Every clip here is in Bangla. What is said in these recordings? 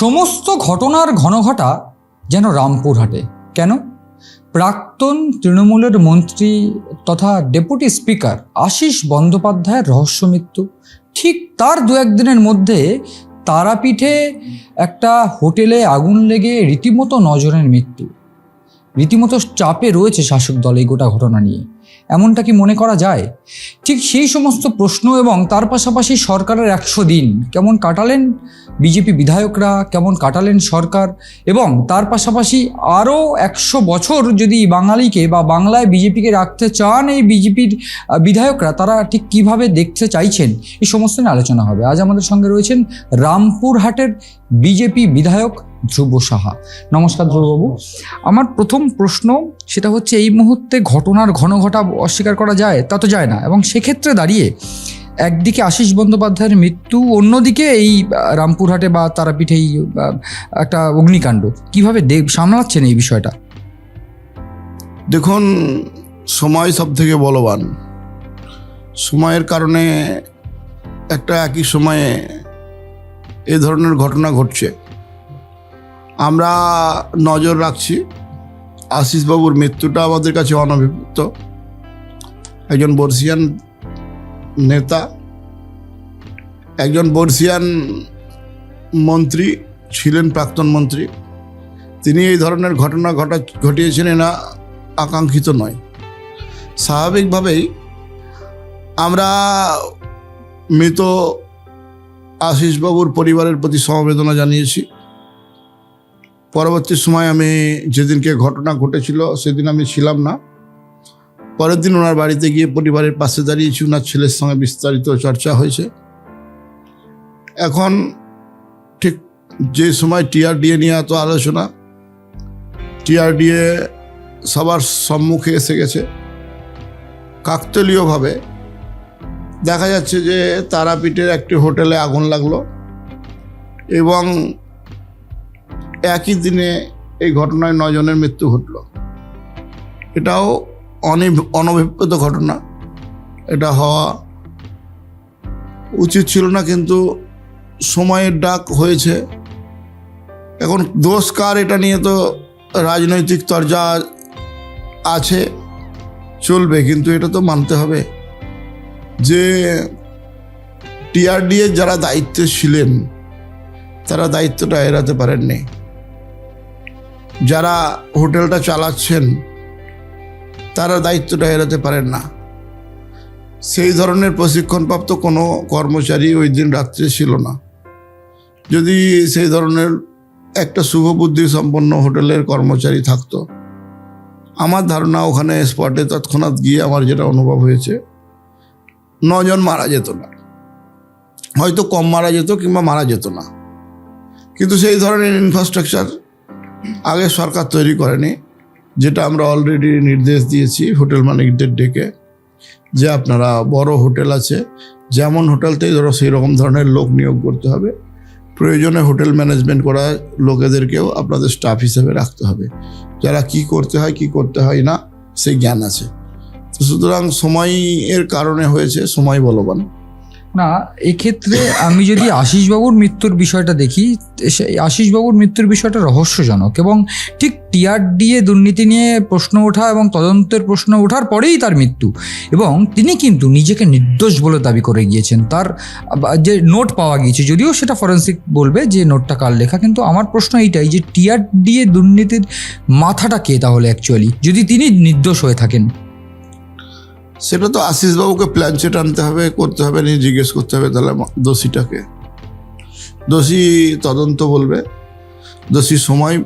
সমস্ত ঘটনার ঘনঘটা যেন রামপুরহাটে। কেন? প্রাক্তন তৃণমূলের মন্ত্রী তথা ডেপুটি স্পিকার আশিস বন্দ্যোপাধ্যায়ের রহস্য মৃত্যু। ঠিক তার দু একদিনের মধ্যে তারাপীঠে একটা হোটেলে আগুন লেগে রীতিমতো নজরের মৃত্যু। রীতিমতো চাপে রয়েছে শাসক দল এই গোটা ঘটনা নিয়ে, এমনটা কি মনে করা যায়? ঠিক সেই সমস্ত প্রশ্ন এবং তার পাশাপাশি সরকারের 100 দিন কেমন কাটালেন বিজেপি বিধায়করা, কেমন কাটালেন সরকার, এবং তার পাশাপাশি আরও 100 বছর যদি বাঙালিকে বা বাংলায় বিজেপিকে রাখতে চান এই বিজেপির বিধায়করা, তারা ঠিক কিভাবে দেখতে চাইছেন, এই সমস্ত নিয়ে আলোচনা হবে। আজ আমাদের সঙ্গে রয়েছেন রামপুরহাটের বিজেপি বিধায়ক ধ্রুব সাহা। নমস্কার ধ্রুববাবু। আমার প্রথম প্রশ্ন সেটা হচ্ছে, এই মুহূর্তে ঘটনার ঘনঘটা অস্বীকার করা যায়? তা তো যায় না, এবং সেক্ষেত্রে দাঁড়িয়ে একদিকে আশিস বন্দ্যোপাধ্যায়ের মৃত্যু, অন্যদিকে এই রামপুরহাটে বা তারাপীঠে এই একটা অগ্নিকাণ্ড, কিভাবে সামলাচ্ছেন এই বিষয়টা? দেখুন, সময় সব থেকে বলবান। সময়ের কারণে একটা একই সময়ে এই ধরনের ঘটনা ঘটছে। আমরা নজর রাখছি। আশিসবাবুর মৃত্যুটা আমাদের কাছে অনভিপ্রেত। একজন বর্ষিয়ান নেতা, একজন বর্ষিয়ান মন্ত্রী ছিলেন, প্রাক্তন মন্ত্রী। তিনি এই ধরনের ঘটনা ঘটিয়েছেন, না আকাঙ্ক্ষিত নয়। স্বাভাবিকভাবেই আমরা মৃত আশিসবাবুর পরিবারের প্রতি সমবেদনা জানিয়েছি। পরবর্তী সময় আমি যেদিনকে ঘটনা ঘটেছিল সেদিন আমি ছিলাম না। পরের দিন ওনার বাড়িতে গিয়ে পরিবারের পাশে দাঁড়িয়েছি, ওনার ছেলের সঙ্গে বিস্তারিত চর্চা হয়েছে। এখন ঠিক যে সময় টিআরডিএ নিয়ে এত আলোচনা, টিআরডিএ সবার সম্মুখে এসে গেছে। কাকতালীয়ভাবে দেখা যাচ্ছে যে তারাপীঠের একটি হোটেলে আগুন লাগলো এবং একই দিনে এই ঘটনায় 9 জনের মৃত্যু ঘটল। এটাও অনভিপ্রেত ঘটনা। এটা হওয়া উচিত ছিল না, কিন্তু সময়ের ডাক হয়েছে। এখন দোষ কার, এটা নিয়ে তো রাজনৈতিক তরজা আছে, চলবে, কিন্তু এটা তো মানতে হবে যে টিআরডিএ যারা দায়িত্বে ছিলেন তারা দায়িত্বটা এড়াতে পারেননি। যারা হোটেলটা চালাচ্ছেন তারা দায়িত্বটা এড়াতে পারেন না। সেই ধরনের প্রশিক্ষণপ্রাপ্ত কোনো কর্মচারী ওই দিন রাত্রে ছিল না। যদি সেই ধরনের একটা শুভবুদ্ধি সম্পন্ন হোটেলের কর্মচারী থাকতো, আমার ধারণা ওখানে স্পটে তৎক্ষণাৎ গিয়ে আমার যেটা অনুভব হয়েছে, 9 জন মারা যেত না। হয়তো কম মারা যেত কিংবা মারা যেত না, কিন্তু সেই ধরনের ইনফ্রাস্ট্রাকচার আগে সরকার তৈরি করেনি। যেটা আমরা অলরেডি নির্দেশ দিয়েছি হোটেল মালিকদের ডেকে, যে আপনারা বড় হোটেল আছে, যেমন হোটেলতেই ধরো সেই রকম ধরনের লোক নিয়োগ করতে হবে। প্রয়োজনে হোটেল ম্যানেজমেন্ট করা লোকেদেরকেও আপনাদের স্টাফ হিসেবে রাখতে হবে, যারা কি করতে হয় না সেই জ্ঞান আছে। তো সুতরাং সময়ের কারণে হয়েছে, সময় বলবান। না, এক্ষেত্রে আমি যদি আশিসবাবুর মৃত্যুর বিষয়টা দেখি, আশিসবাবুর মৃত্যুর বিষয়টা রহস্যজনক, এবং ঠিক টিআরডিএ দুর্নীতি নিয়ে প্রশ্ন ওঠা এবং তদন্তের প্রশ্ন ওঠার পরেই তার মৃত্যু, এবং তিনি কিন্তু নিজেকে নির্দোষ বলে দাবি করে গিয়েছেন। তার যে নোট পাওয়া গিয়েছে, যদিও সেটা ফরেন্সিক বলবে যে নোটটা কার লেখা, কিন্তু আমার প্রশ্ন এইটাই যে টিআরডিএ দুর্নীতির মাথাটা কে তাহলে অ্যাকচুয়ালি, যদি তিনি নির্দোষ হয়ে থাকেন? সেটা তো আশিসবাবুকে প্ল্যানচেট আনতে হবে, করতে হবে, নিয়ে জিজ্ঞেস করতে হবে তাহলে দোষীটাকে। দোষী তদন্ত বলবে, দোষী সময়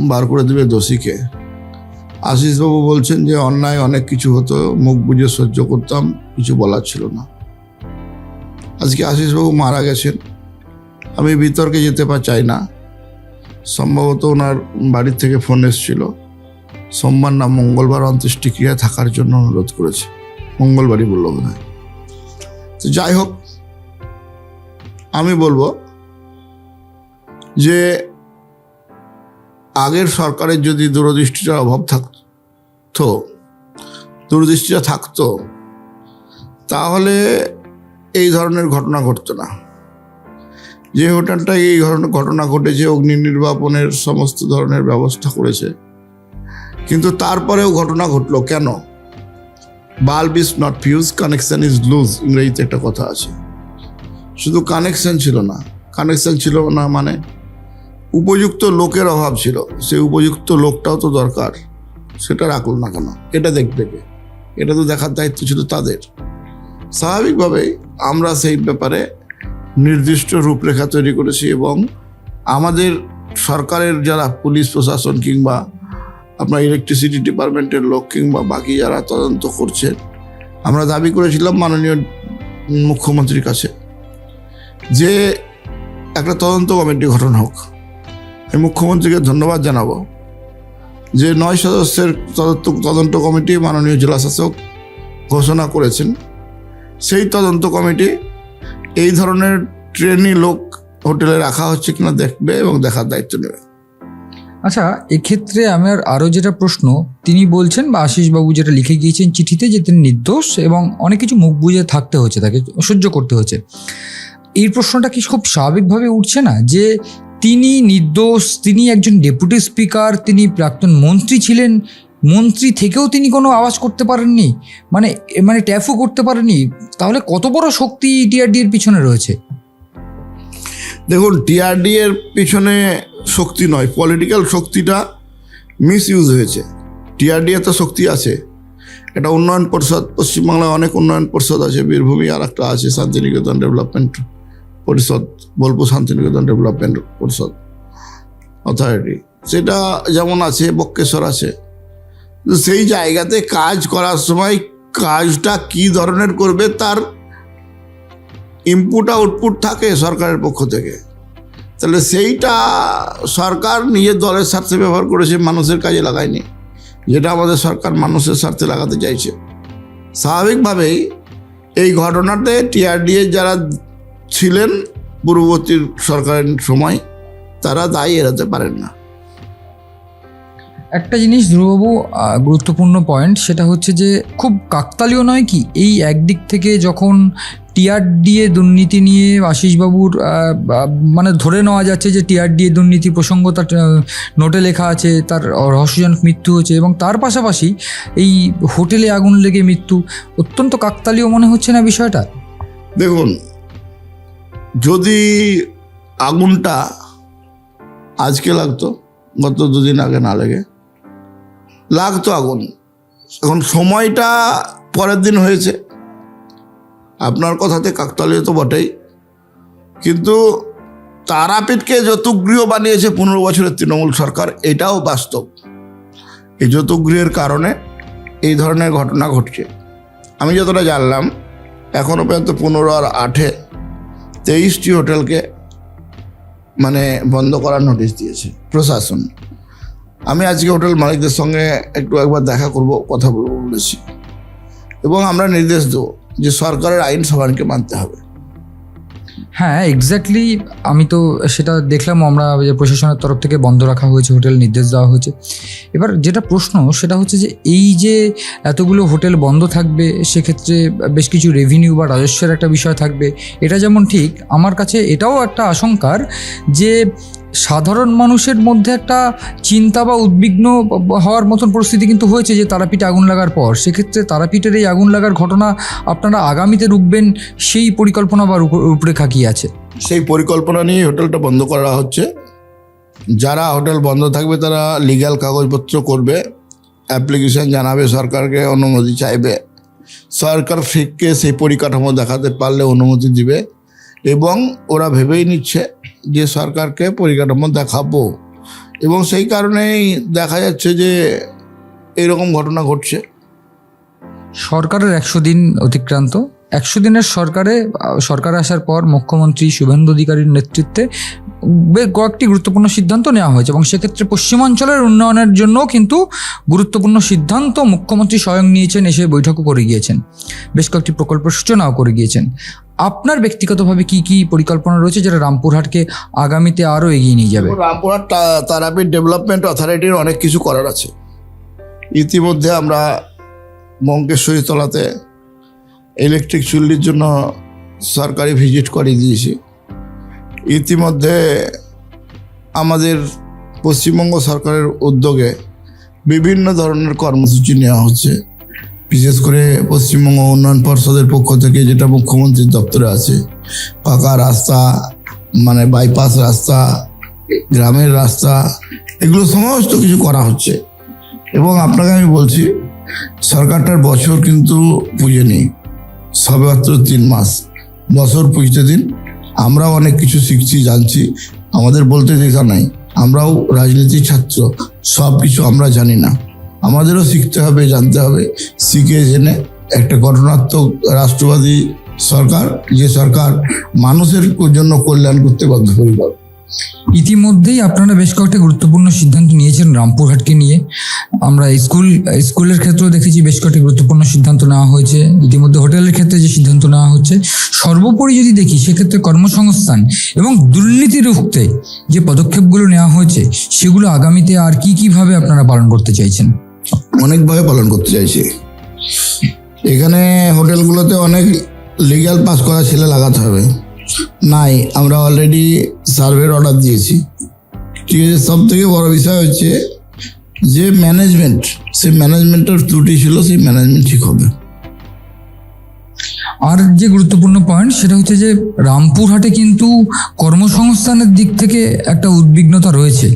বার করে দেবে দোষীকে। আশিসবাবু বলছেন যে অন্যায় অনেক কিছু হতো, মুখ বুঝে সহ্য করতাম, কিছু বলার ছিল না। আজকে আশিসবাবু মারা গেছেন, আমি বিতর্কে যেতে চাই না। সম্ভবত ওনার বাড়ির থেকে ফোন এসেছিল, সোমবার না মঙ্গলবার অন্ত্যেষ্টিক্রিয়া থাকার জন্য অনুরোধ করেছে। মঙ্গলবারই বলল বোধ হয়। তো যাই হোক, আমি বলবো যে আগের সরকারের যদি দূরদৃষ্টিটার অভাব থাকতো তাহলে এই ধরনের ঘটনা ঘটতো না। যে হোটেলটা এই ধরনের ঘটনা ঘটেছে, অগ্নি নির্বাপনের সমস্ত ধরনের ব্যবস্থা করেছে, কিন্তু তারপরেও ঘটনা ঘটলো কেন? Bulb is not fuse, connection is loose, ইংরেজিতে একটা কথা আছে। শুধু কানেকশন ছিল না, কানেকশন ছিল না মানে উপযুক্ত লোকের অভাব ছিল। সেই উপযুক্ত লোকটাও তো দরকার, সেটা রাখলো না কেন? এটা দেখবে কে? এটা তো দেখার দায়িত্ব ছিল তাদের। স্বাভাবিকভাবেই আমরা সেই ব্যাপারে নির্দিষ্ট রূপরেখা তৈরি করেছি এবং আমাদের সরকারের যারা পুলিশ প্রশাসন কিংবা আপনার ইলেকট্রিসিটি ডিপার্টমেন্টের লোক কিংবা বাকি যারা তদন্ত করছেন, আমরা দাবি করেছিলাম মাননীয় মুখ্যমন্ত্রীর কাছে যে একটা তদন্ত কমিটি গঠন হোক। আমি মুখ্যমন্ত্রীকে ধন্যবাদ জানাবো যে 9 সদস্যের তদন্ত কমিটি মাননীয় জেলাশাসক ঘোষণা করেছেন। সেই তদন্ত কমিটি এই ধরনের ট্রেনি লোক হোটেলে রাখা হচ্ছে কিনা দেখবে এবং দেখার দায়িত্ব নেবে। আচ্ছা, এক্ষেত্রে আমার আরও যেটা প্রশ্ন, তিনি বলছেন বা আশিসবাবু যেটা লিখে গিয়েছেন চিঠিতে যে তিনি নির্দোষ এবং অনেক কিছু মুখ বুজে থাকতে হচ্ছে, তাকে সহ্য করতে হচ্ছে। এই প্রশ্নটা কি খুব স্বাভাবিকভাবে উঠছে না যে তিনি নির্দোষ, তিনি একজন ডেপুটি স্পিকার, তিনি প্রাক্তন মন্ত্রী ছিলেন, মন্ত্রী থেকেও তিনি কোনো আওয়াজ করতে পারেননি, মানে ট্যাফও করতে পারেননি? তাহলে কত বড় শক্তি টিআরডি এর পিছনে রয়েছে? দেখুন, টিআরডি এর পিছনে শক্তি নয়, পলিটিক্যাল শক্তিটা মিস ইউজ হয়েছে। টিআরডি এর তো শক্তি আছে, এটা উন্নয়ন পরিষদ, পশ্চিমবাংলায় অনেক উন্নয়ন পরিষদ আছে, বীরভূমি আর একটা আছে শান্তিনিকেতন ডেভেলপমেন্ট পরিষদ, বোলপুর শান্তিনিকেতন ডেভেলপমেন্ট পরিষদ অথরিটি, সেটা যেমন আছে, বক্রেশ্বর আছে। তো সেই জায়গাতে কাজ করার সময় কাজটা কি ধরনের করবে তার ইনপুট আউটপুট থাকে সরকারের পক্ষ থেকে। তাহলে সেইটা সরকার নিজের দলের স্বার্থে ব্যবহার করেছে, মানুষের কাজে লাগায়নি, যেটা আমাদের সরকার মানুষের স্বার্থে লাগাতে চাইছে। স্বাভাবিকভাবেই এই ঘটনাতে টিআরডি এর যারা ছিলেন পূর্ববর্তী সরকারের সময়, তারা দায়ী এড়াতে পারেন না। একটা জিনিস ধ্রুববাবু, গুরুত্বপূর্ণ পয়েন্ট, সেটা হচ্ছে যে খুব কাকতালীয় নয় কি এই একদিক থেকে যখন টিআরডিএ দুর্নীতি নিয়ে আশিসবাবুর মানে ধরে নেওয়া যাচ্ছে যে টিআরডিএ দুর্নীতি প্রসঙ্গ তার নোটে লেখা আছে, তার রহস্যজনক মৃত্যু হয়েছে, এবং তার পাশাপাশি এই হোটেলে আগুন লেগে মৃত্যু, অত্যন্ত কাকতালীয় মনে হচ্ছে না বিষয়টা? দেখুন, যদি আগুনটা আজকে লাগতো, গত 2 দিন আগে না লেগে লাগতো আগুন, এখন সময়টা পরের দিন হয়েছে, আপনার কথাতে কাকতালীয় তো বটেই, কিন্তু তারাপীঠকে যৌতুকগৃহ বানিয়েছে 15 বছরের তৃণমূল সরকার, এটাও বাস্তব। এই যৌতুকগৃহের কারণে এই ধরনের ঘটনা ঘটছে। আমি যতটা জানলাম এখনও পর্যন্ত 15 আর 8-এ 23টি হোটেলকে মানে বন্ধ করার নোটিশ দিয়েছে প্রশাসন। আমি আজকে হোটেল মালিকদের সঙ্গে একবার দেখা করব, কথা বলবো বলেছি, এবং আমরা নির্দেশ দেবো যে সরকারের আইন সবাইকে মানতে হবে। হ্যাঁ, এক্স্যাক্টলি, আমি তো সেটা দেখলাম, আমরা যে প্রশাসনের তরফ থেকে বন্ধ রাখা হয়েছে হোটেল, নির্দেশ দেওয়া হয়েছে। এবার যেটা প্রশ্ন সেটা হচ্ছে যে এই যে এতগুলো হোটেল বন্ধ থাকবে, সেক্ষেত্রে বেশ কিছু রেভিনিউ বা রাজস্বের একটা বিষয় থাকবে, এটা যেমন ঠিক, আমার কাছে এটাও একটা আশঙ্কার যে সাধারণ মানুষের মধ্যে একটা চিন্তা বা উদ্বিগ্ন হওয়ার মতন পরিস্থিতি কিন্তু হয়েছে যে তারাপীঠে আগুন লাগার পর। সেক্ষেত্রে তারাপীঠের এই আগুন লাগার ঘটনা আপনারা আগামীতে রুখবেন, সেই পরিকল্পনা বা রূপরেখা কি আছে? সেই পরিকল্পনা নিয়ে হোটেলটা বন্ধ করা হচ্ছে। যারা হোটেল বন্ধ থাকবে তারা লিগ্যাল কাগজপত্র করবে, অ্যাপ্লিকেশন জানাবে সরকারকে, অনুমতি চাইবে, সরকার ফিককে সেই পরিকাঠামো দেখাতে পারলে অনুমতি দিবে, এবং ওরা ভেবেই নিচ্ছে যে সরকারকে পরিকাঠামো দেখাবো, এবং সেই কারণেই দেখা যাচ্ছে যে এরকম ঘটনা ঘটছে। সরকারের 100 দিন অতিক্রান্ত, 100 দিনের সরকার আসার পর মুখ্যমন্ত্রী শুভেন্দু অধিকারীর নেতৃত্বে কয়েকটি গুরুত্বপূর্ণ সিদ্ধান্ত নেওয়া হয়েছে, এবং সেক্ষেত্রে পশ্চিমাঞ্চলের উন্নয়নের জন্য কিন্তু গুরুত্বপূর্ণ সিদ্ধান্ত মুখ্যমন্ত্রী স্বয়ং নিয়েছেন, এসে বৈঠকও করে গিয়েছেন, বেশ কয়েকটি প্রকল্পের সূচনাও করে গিয়েছেন। আপনার ব্যক্তিগতভাবে কি কি পরিকল্পনা রয়েছে যেটা রামপুরহাটকে আগামীতে আরও এগিয়ে নিয়ে যাবে? রামপুরহাট তারাপীঠ ডেভেলপমেন্ট অথরিটির অনেক কিছু করার আছে। ইতিমধ্যে আমরা মঙ্কেশ্বরী তলাতে ইলেকট্রিক চুল্লির জন্য সরকারি ভিজিট করিয়ে দিয়েছি। ইতিমধ্যে আমাদের পশ্চিমবঙ্গ সরকারের উদ্যোগে বিভিন্ন ধরনের কর্মসূচি নেওয়া হচ্ছে। বিশেষ করে পশ্চিমবঙ্গ উন্নয়ন পর্ষদের পক্ষ থেকে, যেটা মুখ্যমন্ত্রীর দপ্তরে আছে, পাকা রাস্তা, মানে বাইপাস রাস্তা, গ্রামের রাস্তা, এগুলো সমস্ত কিছু করা হচ্ছে। এবং আপনাকে আমি বলছি, সরকারটার বছর কিন্তু পুজেনি, সবে মাত্র 3 মাস। বছর পুজতে দিন, আমরাও অনেক কিছু শিখছি, জানছি, আমাদের বলতে দ্বিধা নাই। আমরাও রাজনীতির ছাত্র, সব কিছু আমরা জানি না, আমাদেরও শিখতে হবে, জানতে হবে। শিখে জেনে একটা গঠনাত্মক রাষ্ট্রবাদী সরকার, যে সরকার মানুষের জন্য কল্যাণ করতে বদ্ধপরিকর। ইতিমধ্যেই আপনারা বেশ কয়েকটা গুরুত্বপূর্ণ সিদ্ধান্ত নিয়েছেন রামপুরহাটকে নিয়ে। আমরা স্কুলের ক্ষেত্রেও দেখেছি বেশ কয়েকটি গুরুত্বপূর্ণ সিদ্ধান্ত নেওয়া হয়েছে। ইতিমধ্যে হোটেলের ক্ষেত্রে যে সিদ্ধান্ত নেওয়া হচ্ছে, সর্বোপরি যদি দেখি সেক্ষেত্রে কর্মসংস্থান এবং দুর্নীতি রুখতে যে পদক্ষেপগুলো নেওয়া হয়েছে, সেগুলো আগামীতে আর কিভাবে আপনারা পালন করতে চাইছেন? অনেকভাবে পালন করতে চাইছি। এখানে হোটেলগুলোতে অনেক লিগ্যাল পাস করা ছেলে লাগাতে হবে। নাই, আমরা অলরেডি সার্ভের অর্ডার দিয়েছি। ঠিক আছে, সব থেকে বড় বিষয় হচ্ছে যে ম্যানেজমেন্ট, সেই ম্যানেজমেন্টের ত্রুটি ছিল, সেই ম্যানেজমেন্ট ঠিক হবে। আর যে গুরুত্বপূর্ণ পয়েন্ট সেটা হচ্ছে যে রামপুরহাটে কিন্তু কর্মসংস্থানের দিক থেকে একটা উদ্বিগ্নতা রয়েছে।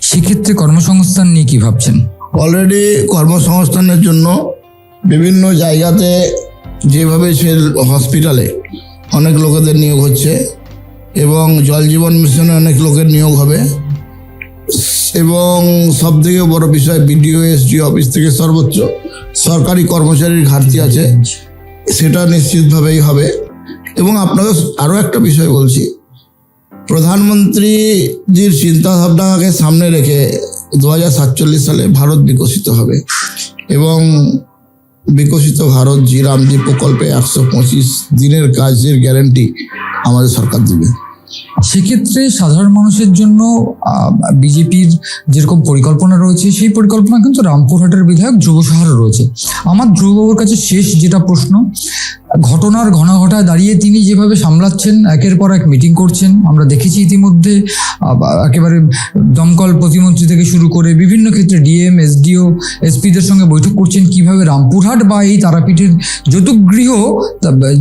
সেক্ষেত্রে কর্মসংস্থান নিয়ে কি ভাবছেন? অলরেডি কর্মসংস্থানের জন্য বিভিন্ন জায়গাতে, যেভাবে সে হসপিটালে অনেক লোকেদের নিয়োগ হচ্ছে, এবং জল জীবন মিশনে অনেক লোকের নিয়োগ হবে, এবং সব থেকে বড় বিষয় বিডিও এসডি অফিস থেকে সর্বোচ্চ সরকারি কর্মচারীর ঘাটতি আছে, সেটা নিশ্চিতভাবেই হবে। এবং আপনাকে আরও একটা বিষয় বলছি, প্রধানমন্ত্রীজির চিন্তাভাবনাকে সামনে রেখে 2047 সালে ভারত বিকশিত হবে, এবং বিকশিত ভারত রামজি প্রকল্পে 125 দিনের কাজের গ্যারান্টি আমাদের সরকার দেবে। সেক্ষেত্রে সাধারণ মানুষের জন্য বিজেপির যেরকম পরিকল্পনা রয়েছে, সেই পরিকল্পনা কিন্তু রামপুরহাটের বিধায়ক ধ্রুব সাহারও রয়েছে। আমার ধ্রুববাবুর কাছে শেষ যেটা প্রশ্ন, ঘটনার ঘটায় দাঁড়িয়ে তিনি যেভাবে সামলাচ্ছেন, একের পর এক মিটিং করছেন, আমরা দেখেছি ইতিমধ্যে একেবারে দমকল প্রতিমন্ত্রী থেকে শুরু করে বিভিন্ন ক্ষেত্রে ডিএম, এসডিও, এসপিদের সঙ্গে বৈঠক করছেন, কিভাবে রামপুরহাট বা এই তারাপীঠের যৌতুকগৃহ,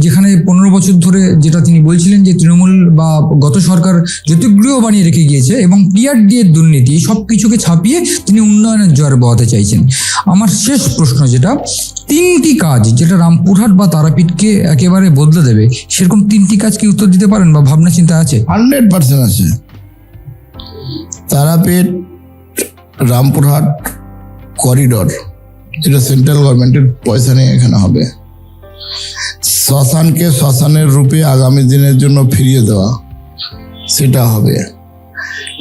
যেখানে 15 বছর ধরে যেটা তিনি বলছিলেন যে তৃণমূল বা গত সরকার যৌতুকগৃহ বানিয়ে রেখে গিয়েছে, এবং টিআরডি এর দুর্নীতি, সব কিছুকে ছাপিয়ে তিনি উন্নয়নের জোয়ার বহাতে চাইছেন। আমার শেষ প্রশ্ন যেটা, 3টি কাজ যেটা রামপুরহাট বা তারাপীঠকে একেবারে বদলে দেবে, সেরকম 3টি কাজ কি উত্তর দিতে পারেন বা ভাবনা চিন্তা আছে? 100% আছে। তারাপীঠ রামপুরহাট করিডোর, যেটা সেন্ট্রাল গভর্নমেন্টের পয়সা নিয়ে এখানে হবে। শ্মশানকে শ্মশানের রূপে আগামী দিনের জন্য ফিরিয়ে দেওয়া, সেটা হবে।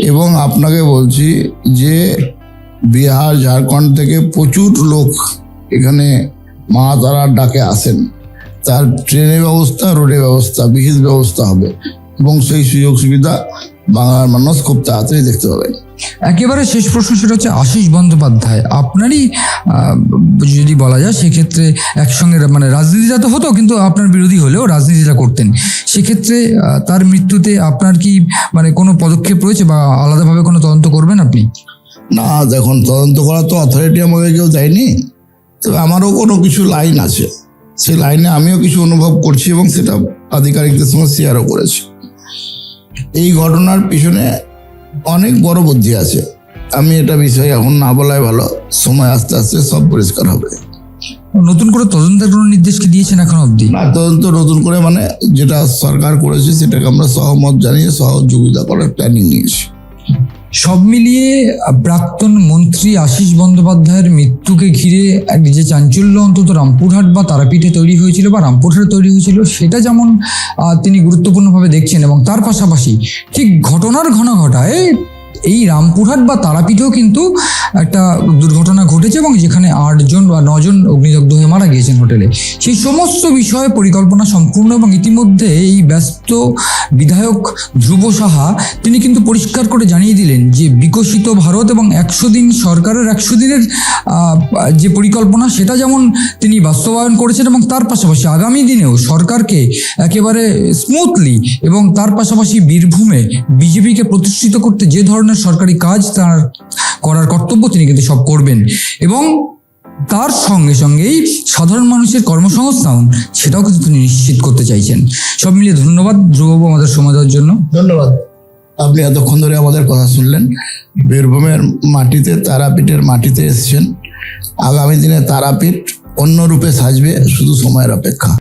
এবং আপনাকে বলছি যে বিহার, ঝাড়খণ্ড থেকে প্রচুর লোক এখানে মা তারার ডাকে আসেন, তার ট্রেনের ব্যবস্থা, রোডের ব্যবস্থা, বিহিত ব্যবস্থা হবে, এবং সেই সুযোগ সুবিধা বাংলার মানুষ খুব তাড়াতাড়ি দেখতে পাবে। একেবারে শেষ প্রশ্ন, সেটা হচ্ছে আশিস বন্দ্যোপাধ্যায়, আপনারই যদি বলা যায় সেক্ষেত্রে একসঙ্গে, মানে রাজনীতিটা তো হতো কিন্তু আপনার বিরোধী হলেও রাজনীতিটা করতেন, সেক্ষেত্রে তার মৃত্যুতে আপনার কি মানে কোনো পদক্ষেপ রয়েছে বা আলাদাভাবে কোনো তদন্ত করবেন আপনি? না, দেখুন, তদন্ত করার তো অথরিটি আমাকে কেউ দেয়নি, তবে আমারও কোনো কিছু লাইন আছে, সেই লাইনে আমিও কিছু অনুভব করছি, এবং সেটা আধিকারিকদের সঙ্গে শেয়ারও করেছি। এই ঘটনার পিছনে অনেক বড় বুদ্ধি আছে। আমি এটা বিষয়ে এখন না বলাই ভালো, সময় আস্তে আস্তে সব পরিষ্কার হবে। নতুন করে তদন্তের কোনো নির্দেশ কি দিয়েছেন এখন অবধি? না, তদন্ত নতুন করে মানে যেটা সরকার করেছে সেটাকে আমরা সহমত জানিয়ে সহযোগিতা করার প্ল্যানিং নিয়েছি। সব মিলিয়ে প্রাক্তন মন্ত্রী আশিস বন্দ্যোপাধ্যায়ের মৃত্যুকে ঘিরে এক যে চাঞ্চল্য অন্তত রামপুরহাট বা তারাপীঠে তৈরি হয়েছিল বা রামপুরহাটে তৈরি হয়েছিল, সেটা যেমন তিনি গুরুত্বপূর্ণভাবে দেখছেন, এবং তার পাশাপাশি ঠিক ঘটনার ঘটায় এই রামপুরহাট বা তারাপীঠেও কিন্তু একটা দুর্ঘটনা ঘটেছে এবং যেখানে 8জন বা 9জন অগ্নিদগ্ধ হয়ে মারা গিয়েছেন হোটেলে। সেই সমস্ত বিষয়ে পরিকল্পনা সম্পূর্ণ এবং ইতিমধ্যে এই ব্যস্ত বিধায়ক ধ্রুব সাহা তিনি কিন্তু পরিষ্কার করে জানিয়ে দিলেন যে বিকশিত ভারত এবং 100 দিন সরকারের 100 দিনের যে পরিকল্পনা সেটা যেমন তিনি বাস্তবায়ন করেছেন এবং তার পাশাপাশি আগামী দিনেও সরকারকে একেবারে স্মুথলি এবং তার পাশাপাশি বীরভূমে বিজেপিকে প্রতিষ্ঠিত করতে যে ধরনের সরকারি কাজ তার করার কর্তব্য তিনি কিন্তু সব করবেন এবং তার সঙ্গে সঙ্গেই সাধারণ মানুষের কর্মসংস্থান সেটাও কিন্তু তিনি নিশ্চিত করতে চাইছেন। সব মিলিয়ে ধন্যবাদ ধ্রুববাবু আমাদের সময় দেওয়ার জন্য। ধন্যবাদ। আপনি এতক্ষণ ধরে আমাদের কথা শুনলেন। বীরভূমের মাটিতে, তারাপীঠের মাটিতে এসেছেন। আগামী দিনে তারাপীঠ অন্য রূপে সাজবে, শুধু সময়ের অপেক্ষা।